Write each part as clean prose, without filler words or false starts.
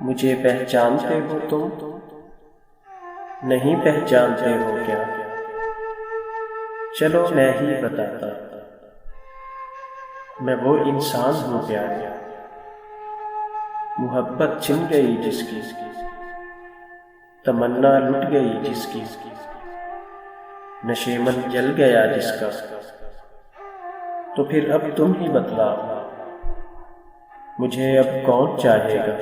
मुझे पहचानते हो तुम? नहीं पहचानते हो क्या? चलो मैं ही बताता। मैं वो इंसान हूँ प्यार, मोहब्बत छिन गई जिसकी, तमन्ना लुट गई जिसकी, नशेमन जल गया जिसका। तो फिर अब तुम ही बतलाओ, मुझे अब कौन चाहेगा?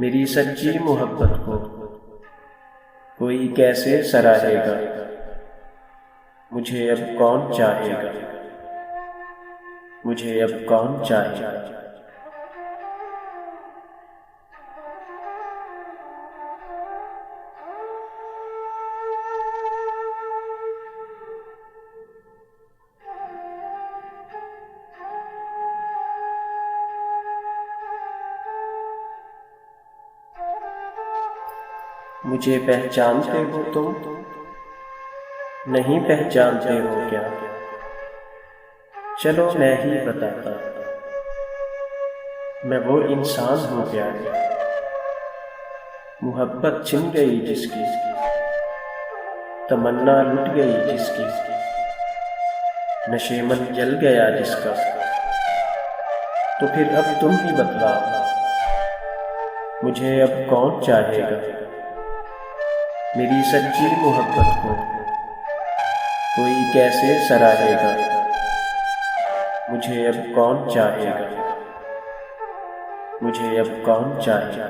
मेरी सच्ची मोहब्बत को कोई कैसे सराहेगा? मुझे अब कौन चाहेगा? मुझे अब कौन चाहेगा? मुझे पहचानते हो तुम? नहीं पहचानते हो क्या? चलो मैं ही बताता। मैं वो इंसान हूँ प्यार, मोहब्बत छिन गई जिसकी, तमन्ना लुट गई जिसकी, नशेमन जल गया जिसका। तो फिर अब तुम ही बतलाओ, मुझे अब कौन चाहेगा? मेरी सच्ची मोहब्बत को कोई कैसे सराहेगा? मुझे अब कौन चाहेगा? मुझे अब कौन चाहेगा?